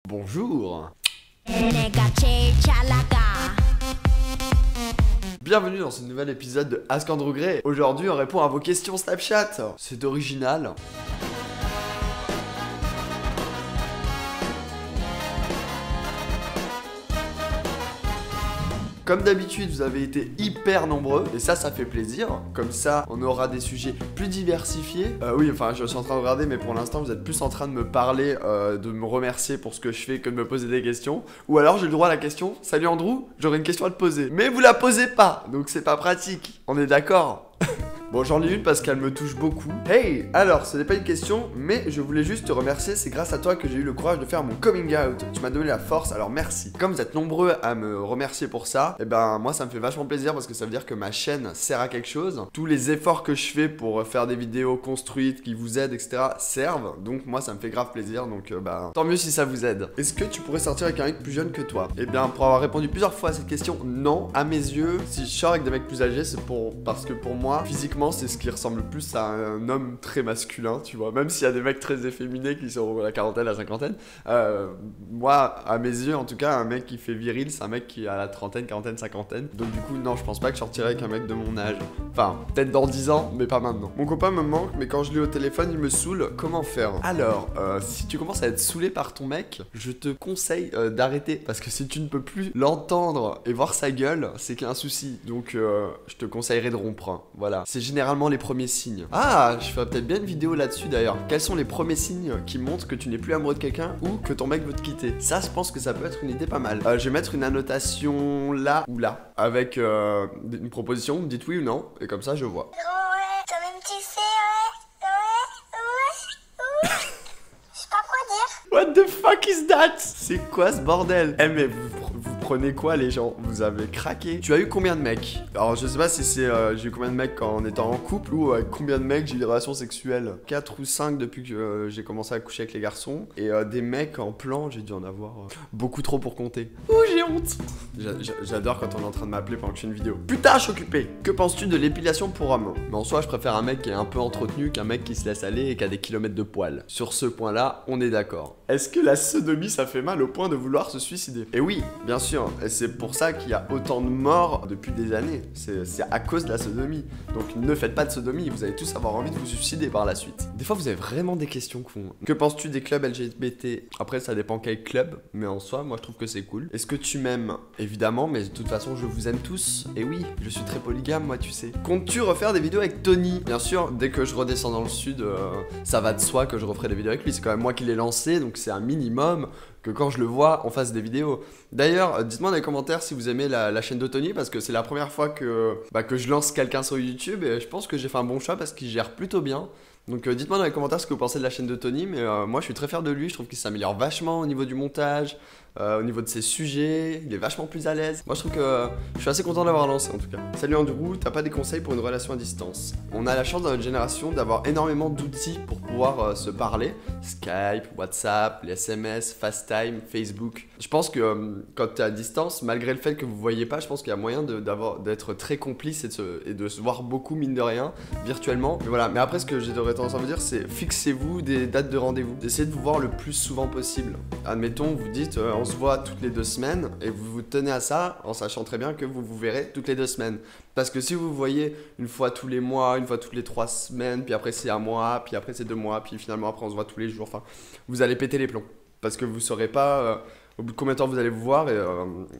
Bonjour. Bienvenue dans ce nouvel épisode de Ask Andrew Gray. Aujourd'hui on répond à vos questions Snapchat. C'est original. Comme d'habitude, vous avez été hyper nombreux et ça fait plaisir. Comme ça, on aura des sujets plus diversifiés. Oui, enfin, je suis en train de regarder, mais pour l'instant, vous êtes plus en train de me parler, de me remercier pour ce que je fais que de me poser des questions. Ou alors, j'ai le droit à la question. Salut Andrew, j'aurais une question à te poser. Mais vous la posez pas, donc c'est pas pratique. On est d'accord? Bon, j'en lis une parce qu'elle me touche beaucoup. Hey, alors, ce n'est pas une question, mais je voulais juste te remercier. C'est grâce à toi que j'ai eu le courage de faire mon coming out. Tu m'as donné la force, alors merci. Comme vous êtes nombreux à me remercier pour ça, et ben moi ça me fait vachement plaisir parce que ça veut dire que ma chaîne sert à quelque chose. Tous les efforts que je fais pour faire des vidéos construites qui vous aident, etc. servent. Donc moi ça me fait grave plaisir. Donc tant mieux si ça vous aide. Est-ce que tu pourrais sortir avec un mec plus jeune que toi? Et bien pour avoir répondu plusieurs fois à cette question, non. À mes yeux, si je sors avec des mecs plus âgés, c'est parce que pour moi, physiquement, c'est ce qui ressemble le plus à un homme très masculin, tu vois. Même s'il y a des mecs très efféminés qui sont à la quarantaine, à la cinquantaine, moi, à mes yeux, en tout cas, un mec qui fait viril, c'est un mec qui a la trentaine, quarantaine, cinquantaine. Donc du coup, non, je pense pas que je sortirais avec un mec de mon âge. Enfin, peut-être dans 10 ans, mais pas maintenant. Mon copain me manque, mais quand je l'ai au téléphone, il me saoule. Comment faire? Alors, si tu commences à être saoulé par ton mec, je te conseille d'arrêter. Parce que si tu ne peux plus l'entendre et voir sa gueule, c'est qu'il y a un souci. Donc, je te conseillerais de rompre. Hein. Voilà. C'est généralement les premiers signes. Ah, je ferais peut-être bien une vidéo là-dessus d'ailleurs. Quels sont les premiers signes qui montrent que tu n'es plus amoureux de quelqu'un ou que ton mec veut te quitter? Ça, je pense que ça peut être une idée pas mal. Je vais mettre une annotation là ou là avec une proposition. Dites oui ou non et comme ça, je vois. Ouais, toi-même tu sais, ouais. Je sais pas quoi dire. What the fuck is that? C'est quoi ce bordel? Eh mais vous prenez quoi les gens? Vous avez craqué? Tu as eu combien de mecs? Alors je sais pas si c'est j'ai eu combien de mecs en étant en couple ou avec combien de mecs j'ai eu des relations sexuelles. 4 ou 5 depuis que j'ai commencé à coucher avec les garçons. Et des mecs en plan, j'ai dû en avoir beaucoup trop pour compter. Ouh, j'ai honte. J'adore quand on est en train de m'appeler pendant que je fais une vidéo. Putain, je suis occupé. Que penses-tu de l'épilation pour hommes? Mais en soi, je préfère un mec qui est un peu entretenu qu'un mec qui se laisse aller et qui a des kilomètres de poils. Sur ce point-là, on est d'accord. Est-ce que la sodomie, ça fait mal au point de vouloir se suicider? Et oui, bien sûr. Et c'est pour ça qu'il y a autant de morts depuis des années. C'est à cause de la sodomie. Donc ne faites pas de sodomie, vous allez tous avoir envie de vous suicider par la suite. Des fois, vous avez vraiment des questions cons. Que penses-tu des clubs LGBT? Après, ça dépend quel club, mais en soi, moi, je trouve que c'est cool. Est-ce que tu m'aimes? Évidemment, mais de toute façon, je vous aime tous. Et oui, je suis très polygame, moi, tu sais. Comptes-tu refaire des vidéos avec Tony? Bien sûr, dès que je redescends dans le sud, ça va de soi que je referai des vidéos avec lui. C'est quand même moi qui l'ai lancé, donc c'est un minimum que quand je le vois, on fasse des vidéos. D'ailleurs, dites-moi dans les commentaires si vous aimez la chaîne de Tony, parce que c'est la première fois que je lance quelqu'un sur YouTube, et je pense que j'ai fait un bon choix parce qu'il gère plutôt bien. Donc dites-moi dans les commentaires ce que vous pensez de la chaîne de Tony, mais moi je suis très fier de lui, je trouve qu'il s'améliore vachement au niveau du montage, au niveau de ses sujets, il est vachement plus à l'aise. Moi je trouve que je suis assez content de l'avoir lancé en tout cas. Salut Andrew, t'as pas des conseils pour une relation à distance? On a la chance dans notre génération d'avoir énormément d'outils pour pouvoir se parler. Skype, WhatsApp, les SMS, FaceTime, Facebook. Je pense que quand t'es à distance, malgré le fait que vous voyez pas, je pense qu'il y a moyen d'être très complice et de se voir beaucoup mine de rien, virtuellement. Mais voilà, mais après ce que j'aurais tendance à vous dire, c'est fixez-vous des dates de rendez-vous. Essayez de vous voir le plus souvent possible. Admettons, vous dites on se voit toutes les 2 semaines et vous vous tenez à ça en sachant très bien que vous vous verrez toutes les 2 semaines. Parce que si vous vous voyez une fois tous les mois, une fois toutes les 3 semaines, puis après c'est un mois, puis après c'est 2 mois, puis finalement après on se voit tous les jours, enfin, vous allez péter les plombs. Parce que vous saurez pas au bout de combien de temps vous allez vous voir et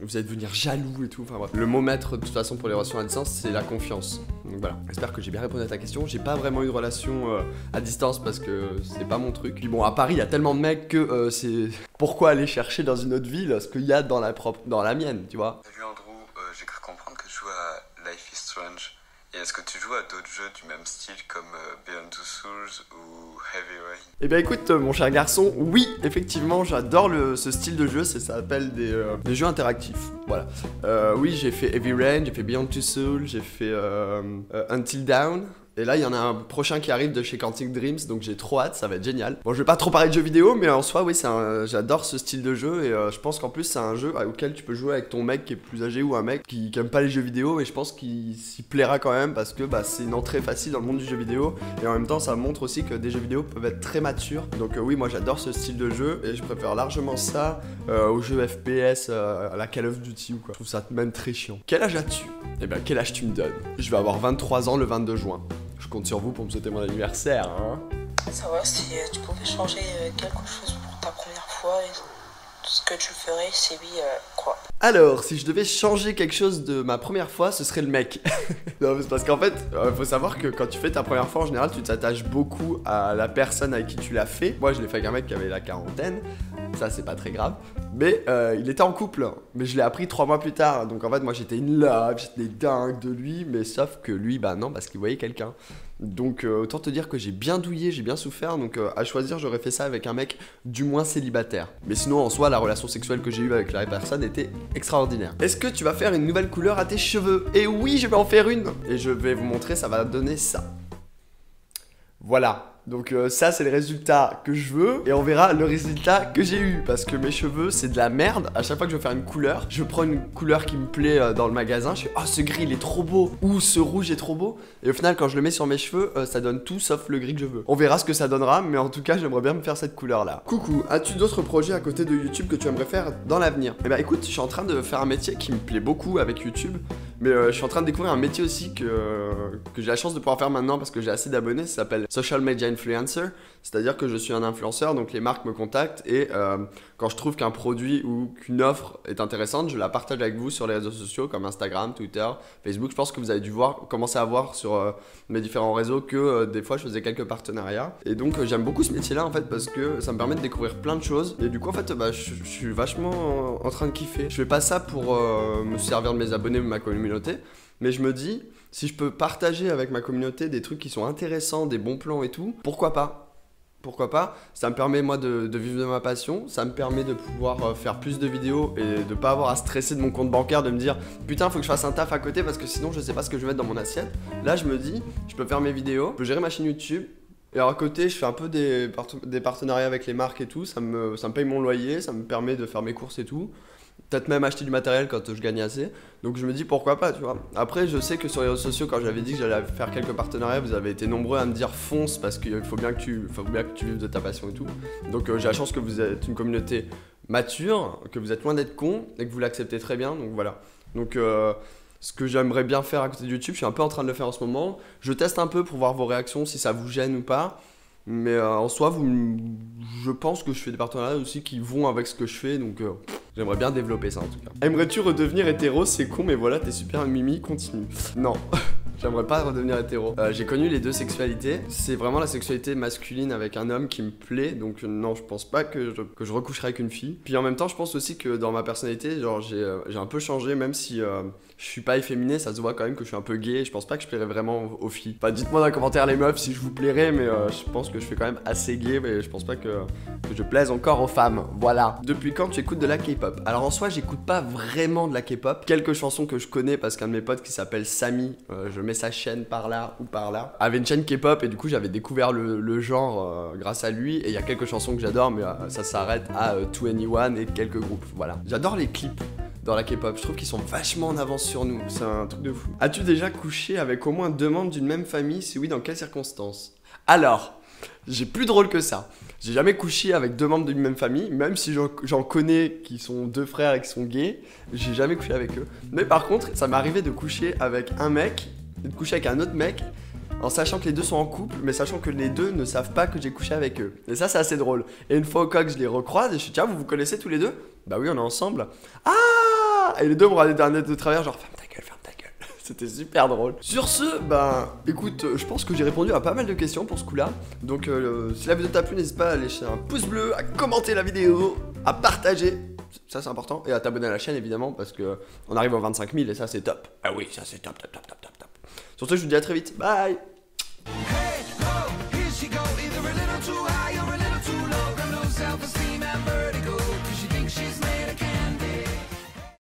vous allez devenir jaloux et tout. Enfin bref. Le mot maître de toute façon pour les relations à distance, c'est la confiance. Donc voilà. J'espère que j'ai bien répondu à ta question. J'ai pas vraiment eu de relation à distance parce que c'est pas mon truc. Puis bon, à Paris, il y a tellement de mecs que c'est. Pourquoi aller chercher dans une autre ville ce qu'il y a dans la mienne, tu vois? Salut Andrew, j'ai cru comprendre que tu joues à Life is Strange. Et est-ce que tu joues à d'autres jeux du même style comme Beyond Two Souls ou Heavy Rain? Eh bien écoute mon cher garçon, oui effectivement j'adore ce style de jeu, ça s'appelle des jeux interactifs, voilà. Oui j'ai fait Heavy Rain, j'ai fait Beyond Two Souls, j'ai fait Until Dawn Et là, il y en a un prochain qui arrive de chez Quantic Dreams, donc j'ai trop hâte, ça va être génial. Bon, je vais pas trop parler de jeux vidéo, mais en soi, oui, j'adore ce style de jeu, et je pense qu'en plus, c'est un jeu auquel tu peux jouer avec ton mec qui est plus âgé ou un mec qui aime pas les jeux vidéo, et je pense qu'il s'y plaira quand même parce que c'est une entrée facile dans le monde du jeu vidéo, et en même temps, ça montre aussi que des jeux vidéo peuvent être très matures. Donc oui, moi j'adore ce style de jeu, et je préfère largement ça aux jeux FPS, à la Call of Duty ou quoi. Je trouve ça même très chiant. Quel âge as-tu? Eh ben, quel âge tu me donnes? Je vais avoir 23 ans le 22 juin. Je compte sur vous pour me souhaiter mon anniversaire, hein. Savoir si tu pouvais changer quelque chose pour ta première fois et ce que tu ferais, c'est oui, quoi? Alors, si je devais changer quelque chose de ma première fois, ce serait le mec. Non, c'est parce qu'en fait, faut savoir que quand tu fais ta première fois, en général, tu t'attaches beaucoup à la personne avec qui tu l'as fait. Moi, je l'ai fait avec un mec qui avait la quarantaine. Ça, c'est pas très grave. Mais il était en couple. Mais je l'ai appris 3 mois plus tard. Donc en fait, moi, j'étais in love, j'étais dingue de lui. Mais sauf que lui, non, parce qu'il voyait quelqu'un. Donc autant te dire que j'ai bien douillé, j'ai bien souffert. Donc à choisir, j'aurais fait ça avec un mec du moins célibataire. Mais sinon, en soi, la relation sexuelle que j'ai eue avec la personne était extraordinaire. Est-ce que tu vas faire une nouvelle couleur à tes cheveux? Et oui, je vais en faire une. Et je vais vous montrer, ça va donner ça. Voilà. Donc ça c'est le résultat que je veux, et on verra le résultat que j'ai eu, parce que mes cheveux c'est de la merde. À chaque fois que je veux faire une couleur, je prends une couleur qui me plaît dans le magasin, je fais oh ce gris il est trop beau, ou ce rouge est trop beau, et au final quand je le mets sur mes cheveux ça donne tout sauf le gris que je veux. On verra ce que ça donnera, mais en tout cas j'aimerais bien me faire cette couleur là. Coucou, as-tu d'autres projets à côté de YouTube que tu aimerais faire dans l'avenir? Eh bah écoute, je suis en train de faire un métier qui me plaît beaucoup avec YouTube, mais je suis en train de découvrir un métier aussi que j'ai la chance de pouvoir faire maintenant parce que j'ai assez d'abonnés. Ça s'appelle Social Media Influencer, c'est-à-dire que je suis un influenceur, donc les marques me contactent et quand je trouve qu'un produit ou qu'une offre est intéressante, je la partage avec vous sur les réseaux sociaux comme Instagram, Twitter, Facebook. Je pense que vous avez dû commencer à voir sur mes différents réseaux que des fois je faisais quelques partenariats, et donc j'aime beaucoup ce métier-là en fait parce que ça me permet de découvrir plein de choses, et du coup en fait je suis vachement en train de kiffer. Je fais pas ça pour me servir de mes abonnés ou de ma communauté, mais je me dis, si je peux partager avec ma communauté des trucs qui sont intéressants, des bons plans et tout, pourquoi pas? Pourquoi pas? Ça me permet moi de vivre de ma passion, ça me permet de pouvoir faire plus de vidéos et de pas avoir à stresser de mon compte bancaire, de me dire putain faut que je fasse un taf à côté parce que sinon je sais pas ce que je vais mettre dans mon assiette. Là je me dis, je peux faire mes vidéos, je peux gérer ma chaîne YouTube, et alors à côté je fais un peu des partenariats avec les marques et tout, ça me paye mon loyer, ça me permet de faire mes courses et tout. Peut-être même acheter du matériel quand je gagne assez. Donc je me dis pourquoi pas, tu vois. Après je sais que sur les réseaux sociaux, quand j'avais dit que j'allais faire quelques partenariats, vous avez été nombreux à me dire fonce parce qu'il faut bien que tu vives de ta passion et tout. Donc j'ai la chance que vous êtes une communauté mature, que vous êtes loin d'être con et que vous l'acceptez très bien, donc voilà. Donc ce que j'aimerais bien faire à côté de YouTube, je suis un peu en train de le faire en ce moment. Je teste un peu pour voir vos réactions, si ça vous gêne ou pas. Mais en soi, je pense que je fais des partenariats aussi qui vont avec ce que je fais, donc j'aimerais bien développer ça en tout cas. Aimerais-tu redevenir hétéro? C'est con, mais voilà, t'es super mimi, continue. Non. J'aimerais pas redevenir hétéro. J'ai connu les deux sexualités. C'est vraiment la sexualité masculine avec un homme qui me plaît. Donc non, je pense pas que je recoucherai avec une fille. Puis en même temps, je pense aussi que dans ma personnalité, genre j'ai un peu changé, même si je suis pas efféminé, ça se voit quand même que je suis un peu gay. Je pense pas que je plairais vraiment aux filles. Enfin, dites-moi dans les commentaires les meufs si je vous plairais, mais je pense que je suis quand même assez gay, mais je pense pas que je plaise encore aux femmes. Voilà. Depuis quand tu écoutes de la K-pop? Alors en soi, j'écoute pas vraiment de la K-pop. Quelques chansons que je connais parce qu'un de mes potes qui s'appelle Samy, je mets sa chaîne par là ou par là, avait une chaîne K-pop, et du coup j'avais découvert le genre grâce à lui, et il y a quelques chansons que j'adore, mais ça s'arrête à 2NE1 et quelques groupes. Voilà. J'adore les clips dans la K-pop, je trouve qu'ils sont vachement en avance sur nous, c'est un truc de fou. As-tu déjà couché avec au moins 2 membres d'une même famille? Si oui, dans quelles circonstances? Alors, j'ai plus drôle que ça. J'ai jamais couché avec 2 membres d'une même famille, même si j'en connais qui sont 2 frères et qui sont gays, j'ai jamais couché avec eux. Mais par contre, ça m'est arrivé de coucher avec un mec, de coucher avec un autre mec, en sachant que les deux sont en couple, mais sachant que les deux ne savent pas que j'ai couché avec eux. Et ça, c'est assez drôle. Et une fois au coq, je les recroise et je suis tiens, vous vous connaissez tous les deux? Bah oui, on est ensemble. Ah! Et les deux me regardaient d'un œil de travers, genre ferme ta gueule, ferme ta gueule. C'était super drôle. Sur ce, écoute, je pense que j'ai répondu à pas mal de questions pour ce coup-là. Donc si la vidéo t'a plu, n'hésite pas à laisser un pouce bleu, à commenter la vidéo, à partager. Ça c'est important, et à t'abonner à la chaîne évidemment, parce que on arrive aux 25 000 et ça c'est top. Ah oui, ça c'est top, top, top, top, top, top. Sur ce, je vous dis à très vite. Bye.